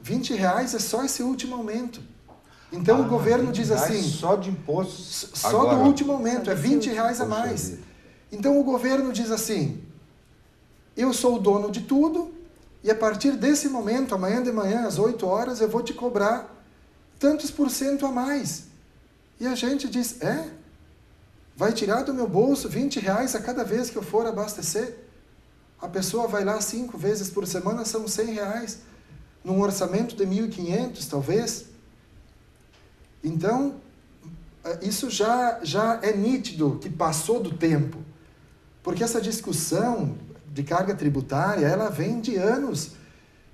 R$20 é só esse último aumento. Então o governo diz assim... Só de impostos só agora. Do último aumento, é R$20 a mais. Então o governo diz assim, eu sou o dono de tudo e a partir desse momento, amanhã de manhã, às 8 horas, eu vou te cobrar tantos % a mais. E a gente diz, vai tirar do meu bolso R$20 a cada vez que eu for abastecer? A pessoa vai lá 5 vezes por semana, são R$100, num orçamento de 1.500, talvez. Então, isso já é nítido que passou do tempo. Porque essa discussão de carga tributária, ela vem de anos.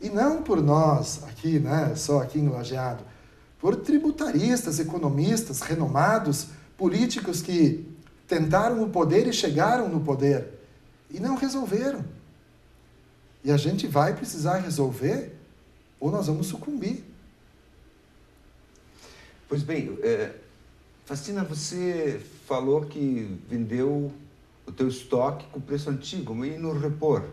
E não por nós, aqui, né, só aqui em Lajeado, por tributaristas, economistas, renomados, políticos que tentaram o poder e chegaram no poder. E não resolveram. E a gente vai precisar resolver ou nós vamos sucumbir. Pois bem, Faustina, você falou que vendeu o teu estoque com preço antigo, e no repor?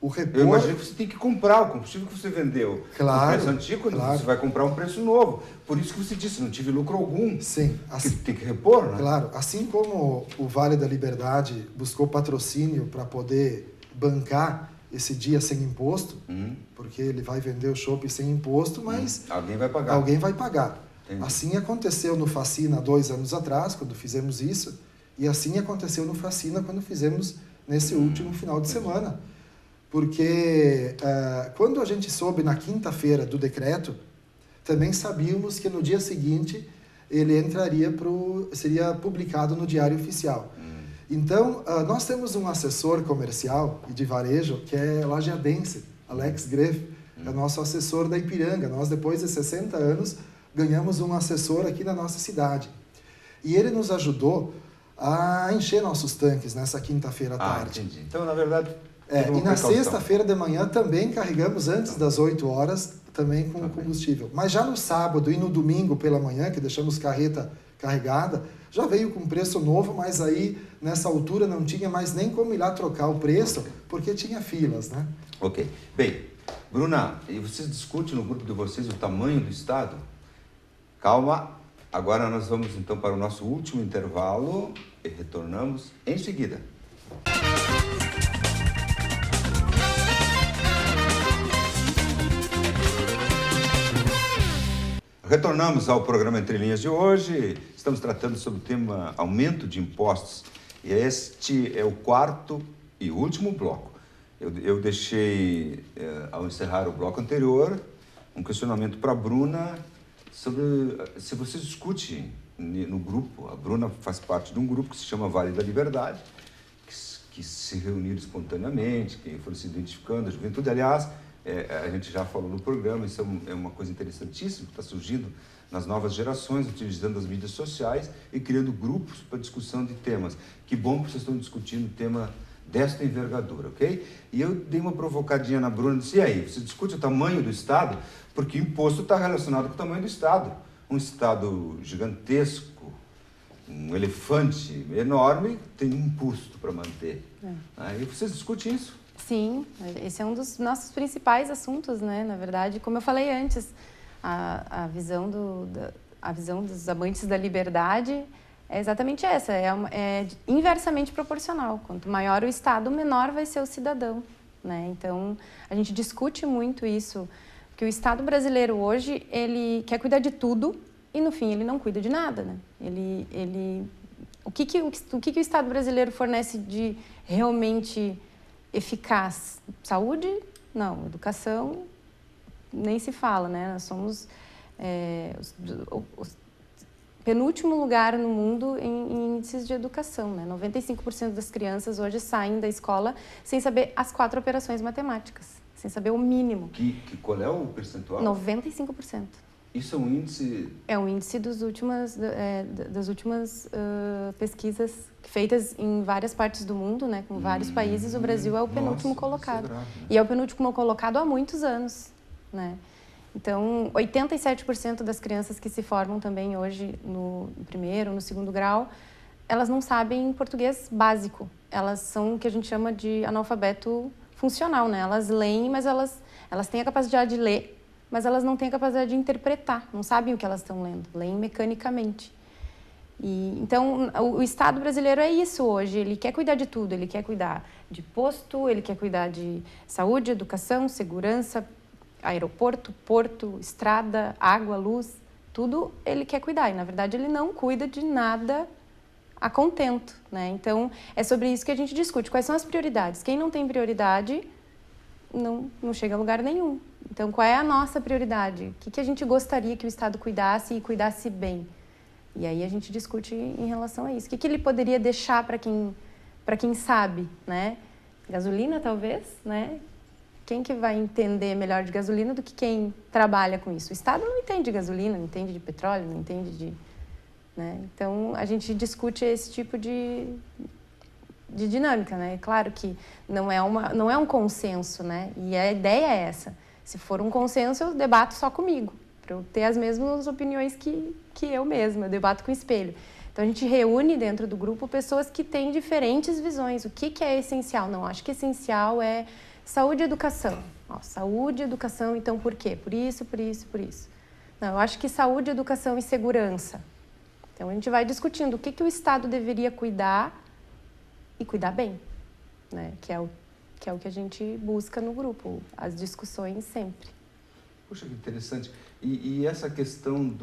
O repor... Eu imagino que você tem que comprar o combustível que você vendeu com preço antigo, claro. Você vai comprar um preço novo. Por isso que você disse, não tive lucro algum. Sim. Assim, tem que repor, né? Claro. Assim como o Vale da Liberdade buscou patrocínio para poder bancar esse dia sem imposto, porque ele vai vender o chopp sem imposto, mas... Alguém vai pagar. Alguém vai pagar. Entendi. Assim aconteceu no Facina 2 anos atrás, quando fizemos isso, e assim aconteceu no Facina quando fizemos nesse último final de semana. Porque quando a gente soube na quinta-feira do decreto, também sabíamos que no dia seguinte ele seria publicado no Diário Oficial. Então, nós temos um assessor comercial e de varejo que é lajeadense, Alex Greff, é nosso assessor da Ipiranga. Nós, depois de 60 anos, ganhamos um assessor aqui na nossa cidade. E ele nos ajudou a encher nossos tanques nessa quinta-feira à tarde. Entendi. Então, na verdade... E na sexta-feira de manhã também carregamos antes das 8 horas, também com combustível. Mas já no sábado e no domingo pela manhã, que deixamos carreta carregada, já veio com preço novo, mas aí nessa altura não tinha mais nem como ir lá trocar o preço, porque tinha filas, né? Ok. Bem, Bruna, e vocês discutem no grupo de vocês o tamanho do Estado? Calma, agora nós vamos então para o nosso último intervalo e retornamos em seguida. Retornamos ao programa Entre Linhas de hoje. Estamos tratando sobre o tema aumento de impostos. E este é o quarto e último bloco. Eu deixei, ao encerrar o bloco anterior, um questionamento para a Bruna sobre se você discute no grupo. A Bruna faz parte de um grupo que se chama Vale da Liberdade, que se reuniram espontaneamente, que foram se identificando, a juventude, aliás... a gente já falou no programa, isso é uma coisa interessantíssima, que está surgindo nas novas gerações, utilizando as mídias sociais e criando grupos para discussão de temas. Que bom que vocês estão discutindo um tema desta envergadura, ok? E eu dei uma provocadinha na Bruna e disse, e aí, você discute o tamanho do Estado? Porque o imposto está relacionado com o tamanho do Estado. Um Estado gigantesco, um elefante enorme, tem um imposto para manter. Aí vocês discutem isso? Sim, esse é um dos nossos principais assuntos, né? Na verdade, como eu falei antes, a visão dos amantes da liberdade é exatamente essa, é inversamente proporcional. Quanto maior o Estado, menor vai ser o cidadão, né? Então, a gente discute muito isso, que o Estado brasileiro hoje, ele quer cuidar de tudo e, no fim, ele não cuida de nada, né? O que o Estado brasileiro fornece de realmente... eficaz? Saúde? Não. Educação? Nem se fala, né? Nós somos o penúltimo lugar no mundo em índices de educação, né? 95% das crianças hoje saem da escola sem saber as 4 operações matemáticas, sem saber o mínimo. Qual é o percentual? 95%. Isso é um índice... É um índice das últimas pesquisas feitas em várias partes do mundo, né, com vários países. O Brasil é o penúltimo colocado. Isso é grave, né? E é o penúltimo colocado há muitos anos, né? Então, 87% das crianças que se formam também hoje no primeiro, no segundo grau, elas não sabem português básico. Elas são o que a gente chama de analfabeto funcional, né? Elas leem, mas elas têm a capacidade de ler, mas elas não têm a capacidade de interpretar, não sabem o que elas estão lendo, leem mecanicamente. Então, o Estado brasileiro é isso hoje, ele quer cuidar de tudo, ele quer cuidar de posto, ele quer cuidar de saúde, educação, segurança, aeroporto, porto, estrada, água, luz, tudo ele quer cuidar. E, na verdade, ele não cuida de nada a contento, né? Então, é sobre isso que a gente discute. Quais são as prioridades? Quem não tem prioridade não chega a lugar nenhum. Então, qual é a nossa prioridade? O que a gente gostaria que o Estado cuidasse e cuidasse bem? E aí a gente discute em relação a isso. O que ele poderia deixar para quem sabe, né? Gasolina, talvez, né? Quem que vai entender melhor de gasolina do que quem trabalha com isso? O Estado não entende de gasolina, não entende de petróleo, não entende de... né? Então, a gente discute esse tipo de dinâmica, né? Claro que não é um consenso, né? E a ideia é essa. Se for um consenso, eu debato só comigo, para eu ter as mesmas opiniões que eu mesma, eu debato com o espelho. Então, a gente reúne dentro do grupo pessoas que têm diferentes visões. O que é essencial? Não, acho que essencial é saúde e educação. Saúde e educação, então por quê? Por isso, por isso, por isso. Não, eu acho que saúde, educação e segurança. Então, a gente vai discutindo o que o Estado deveria cuidar e cuidar bem, né? Que é o que a gente busca no grupo, as discussões sempre. Puxa, que interessante. E essa questão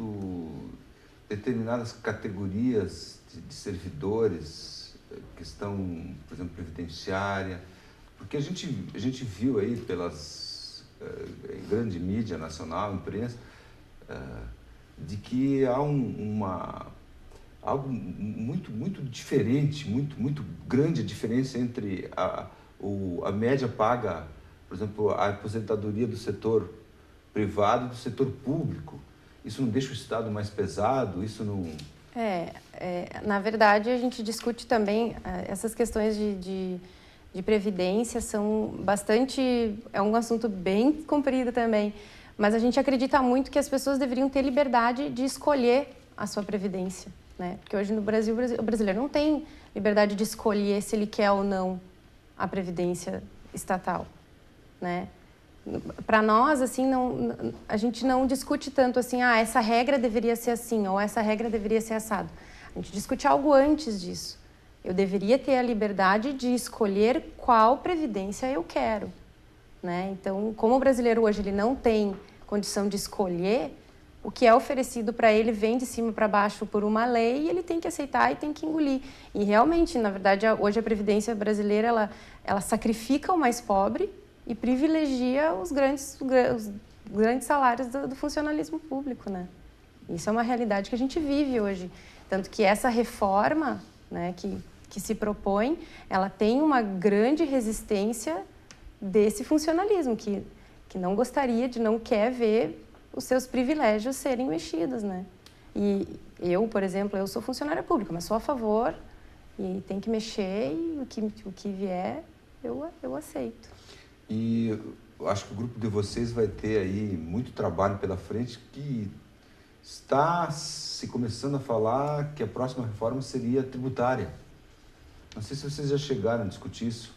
determinadas categorias de servidores, questão, por exemplo, previdenciária, porque a gente viu aí em grande mídia nacional, imprensa, de que há algo muito diferente, muito grande a diferença entre a média paga, por exemplo, a aposentadoria do setor privado e do setor público. Isso não deixa o Estado mais pesado? Isso não... Na verdade, a gente discute também essas questões de previdência, são bastante... É um assunto bem comprido também, mas a gente acredita muito que as pessoas deveriam ter liberdade de escolher a sua previdência, né? Porque hoje no Brasil, o brasileiro não tem liberdade de escolher se ele quer ou não a previdência estatal, né? Para nós, assim, a gente não discute tanto assim, essa regra deveria ser assim, ou essa regra deveria ser assado. A gente discute algo antes disso. Eu deveria ter a liberdade de escolher qual previdência eu quero, né? Então, como o brasileiro hoje ele não tem condição de escolher, o que é oferecido para ele vem de cima para baixo por uma lei e ele tem que aceitar e tem que engolir. E realmente, na verdade, hoje a previdência brasileira, ela sacrifica o mais pobre e privilegia os grandes salários do funcionalismo público, né? Isso é uma realidade que a gente vive hoje. Tanto que essa reforma, né, que se propõe, ela tem uma grande resistência desse funcionalismo, que não gostaria, não quer ver os seus privilégios serem mexidos, né? E eu, por exemplo, eu sou funcionária pública, mas sou a favor e tem que mexer e o que vier, eu aceito. E eu acho que o grupo de vocês vai ter aí muito trabalho pela frente, que está se começando a falar que a próxima reforma seria tributária. Não sei se vocês já chegaram a discutir isso.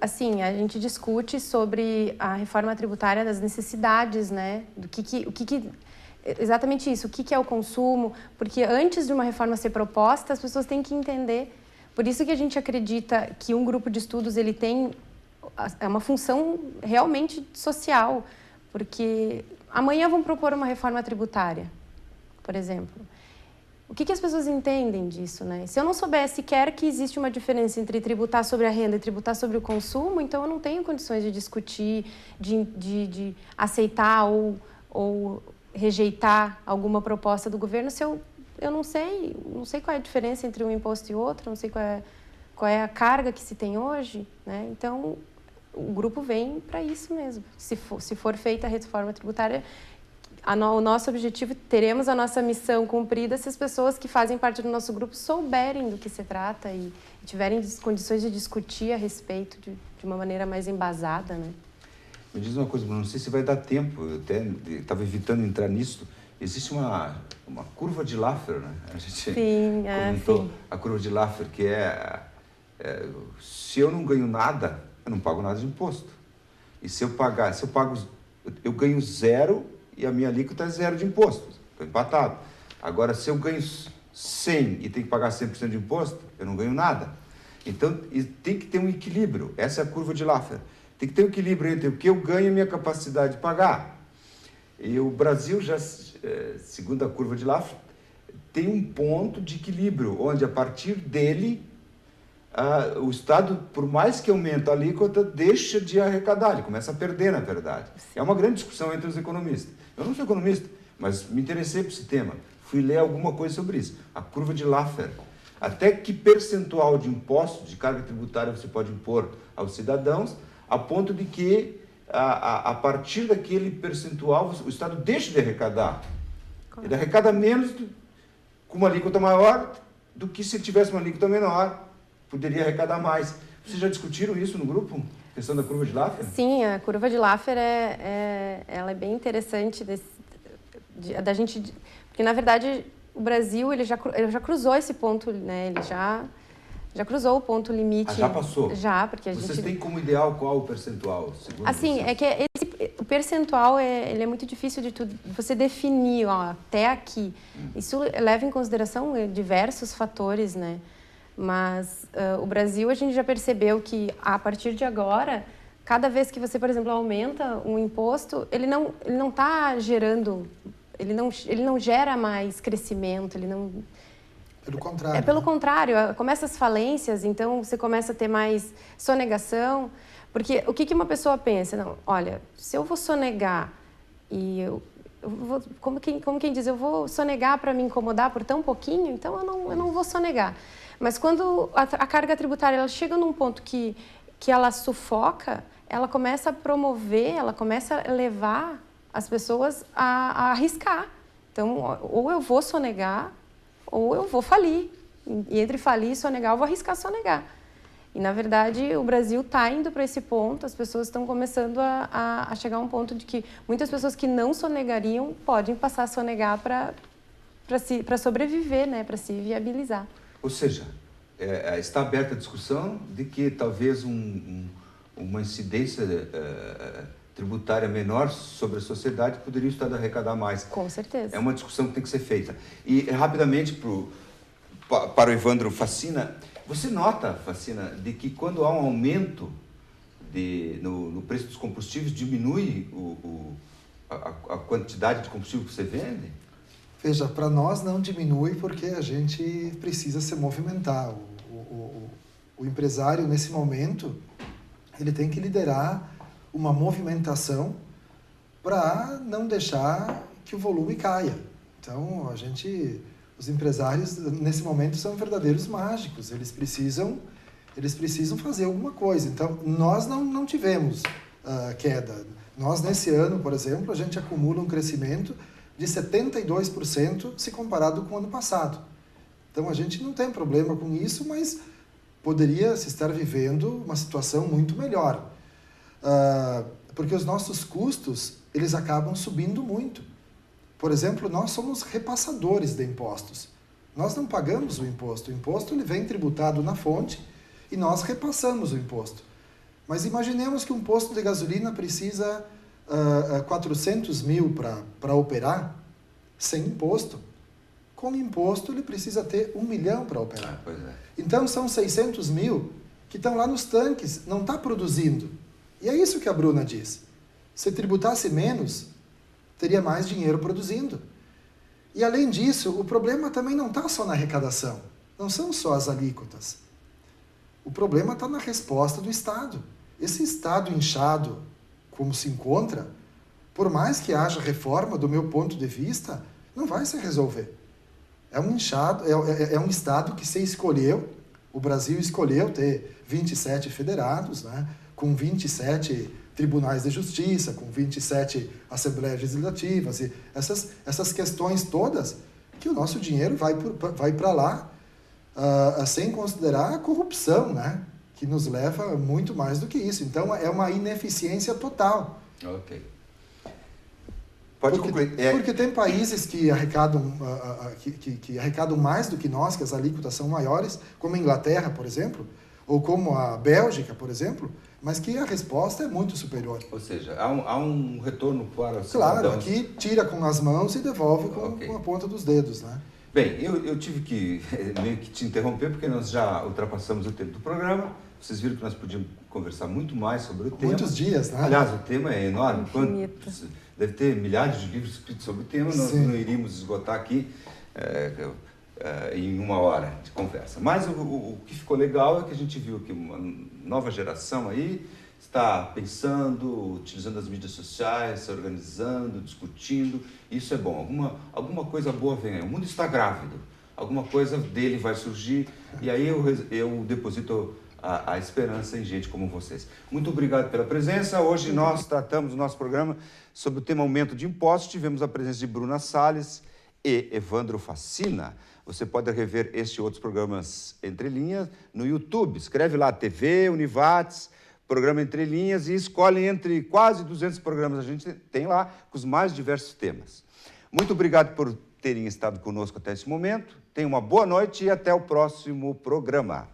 Assim, a gente discute sobre a reforma tributária das necessidades, né? Exatamente isso, o que é o consumo, porque antes de uma reforma ser proposta, as pessoas têm que entender. Por isso que a gente acredita que um grupo de estudos ele tem uma função realmente social, porque amanhã vão propor uma reforma tributária, por exemplo. O que as pessoas entendem disso, né? Se eu não souber sequer que existe uma diferença entre tributar sobre a renda e tributar sobre o consumo, então eu não tenho condições de discutir, de aceitar ou rejeitar alguma proposta do governo se eu não sei qual é a diferença entre um imposto e outro, não sei qual é a carga que se tem hoje, né? Então, o grupo vem para isso mesmo. Se for feita a reforma tributária, o nosso objetivo, teremos a nossa missão cumprida se as pessoas que fazem parte do nosso grupo souberem do que se trata e tiverem condições de discutir a respeito de uma maneira mais embasada, né? Me diz uma coisa, Bruno, não sei se vai dar tempo, eu até estava evitando entrar nisso. Existe uma curva de Laffer, né? A gente comentou sim. a curva de Laffer, que se eu não ganho nada, eu não pago nada de imposto. E se eu ganho 0 e a minha alíquota é 0 de imposto, estou empatado. Agora, se eu ganho 100 e tenho que pagar 100% de imposto, eu não ganho nada. Então, tem que ter um equilíbrio. Essa é a curva de Laffer. Tem que ter um equilíbrio entre o que eu ganho e a minha capacidade de pagar. E o Brasil, já segundo a curva de Laffer, tem um ponto de equilíbrio, onde a partir dele, o Estado, por mais que aumente a alíquota, deixa de arrecadar, ele começa a perder, na verdade. É uma grande discussão entre os economistas. Eu não sou economista, mas me interessei por esse tema. Fui ler alguma coisa sobre isso. A curva de Laffer. Até que percentual de imposto, de carga tributária você pode impor aos cidadãos, a ponto de que, a partir daquele percentual, o Estado deixa de arrecadar. Ele arrecada menos com uma alíquota maior do que se tivesse uma alíquota menor, poderia arrecadar mais. Vocês já discutiram isso no grupo? A questão da curva de Laffer? Sim, a curva de Laffer ela é bem interessante da gente, porque na verdade o Brasil ele já cruzou esse ponto, né? Ele já cruzou o ponto limite. Já passou? Já, porque Vocês têm como ideal qual o percentual? Assim, é que o percentual ele é muito difícil de você definir, até aqui. Isso leva em consideração diversos fatores, né? Mas o Brasil, a gente já percebeu que, a partir de agora, cada vez que você, por exemplo, aumenta um imposto, ele não está gerando, ele não gera mais crescimento, ele não... Pelo contrário. Pelo contrário, começa as falências, então você começa a ter mais sonegação, porque o que uma pessoa pensa? Não, olha, se eu vou sonegar e eu vou, como quem diz, eu vou sonegar para me incomodar por tão pouquinho, então eu não vou sonegar. Mas quando a carga tributária ela chega num ponto que ela sufoca, ela começa a promover, ela começa a levar as pessoas a arriscar. Então, ou eu vou sonegar, ou eu vou falir. E entre falir e sonegar, eu vou arriscar sonegar. E, na verdade, o Brasil está indo para esse ponto, as pessoas estão começando a chegar a um ponto de que muitas pessoas que não sonegariam podem passar a sonegar para sobreviver, né? Para se viabilizar. Ou seja, está aberta a discussão de que talvez uma incidência tributária menor sobre a sociedade poderia o Estado arrecadar mais. Com certeza. É uma discussão que tem que ser feita. E, rapidamente, para o Evandro Facina, você nota, Facina, de que quando há um aumento no preço dos combustíveis, diminui a quantidade de combustível que você vende? Veja, para nós não diminui porque a gente precisa se movimentar. O empresário, nesse momento, ele tem que liderar uma movimentação para não deixar que o volume caia. Então, os empresários, nesse momento, são verdadeiros mágicos. Eles precisam fazer alguma coisa. Então, nós não tivemos queda. Nós, nesse ano, por exemplo, a gente acumula um crescimento de 72% se comparado com o ano passado. Então, a gente não tem problema com isso, mas poderia se estar vivendo uma situação muito melhor. Porque os nossos custos, eles acabam subindo muito. Por exemplo, nós somos repassadores de impostos. Nós não pagamos o imposto. O imposto ele vem tributado na fonte e nós repassamos o imposto. Mas imaginemos que um posto de gasolina precisa 400 mil para operar sem imposto. Com imposto, ele precisa ter 1 milhão para operar. Pois é. Então, são 600 mil que estão lá nos tanques, não está produzindo. E é isso que a Bruna diz. Se tributasse menos, teria mais dinheiro produzindo. E, além disso, o problema também não está só na arrecadação. Não são só as alíquotas. O problema está na resposta do Estado. Esse Estado inchado, como se encontra, por mais que haja reforma, do meu ponto de vista, não vai se resolver. É um inchado, é um Estado que se escolheu, o Brasil escolheu ter 27 federados, né, com 27 tribunais de justiça, com 27 assembleias legislativas, e essas questões todas, que o nosso dinheiro vai para lá sem considerar a corrupção, né? Que nos leva muito mais do que isso. Então, é uma ineficiência total. Ok. Pode concluir. Porque tem países que arrecadam, que arrecadam mais do que nós, que as alíquotas são maiores, como a Inglaterra, por exemplo, ou como a Bélgica, por exemplo, mas que a resposta é muito superior. Ou seja, há um retorno para os Claro, cidadãos. aqui tira com as mãos e devolve com a ponta dos dedos, né? Bem, eu tive que meio que te interromper, porque nós já ultrapassamos o tempo do programa. Vocês viram que nós podíamos conversar muito mais sobre o tema. Muitos dias, né? Aliás, o tema é enorme. Deve ter milhares de livros escritos sobre o tema. Nós não iríamos esgotar aqui em 1 hora de conversa. Mas o que ficou legal é que a gente viu que uma nova geração aí está pensando, utilizando as mídias sociais, se organizando, discutindo. Isso é bom. Alguma coisa boa vem aí. O mundo está grávido. Alguma coisa dele vai surgir. E aí eu deposito a esperança em gente como vocês. Muito obrigado pela presença. Hoje nós tratamos no nosso programa sobre o tema aumento de impostos. Tivemos a presença de Bruna Salles e Evandro Facina. Você pode rever este e outros programas Entre Linhas no YouTube. Escreve lá TV, Univates, programa Entre Linhas, e escolhe entre quase 200 programas a gente tem lá com os mais diversos temas. Muito obrigado por terem estado conosco até esse momento. Tenham uma boa noite e até o próximo programa.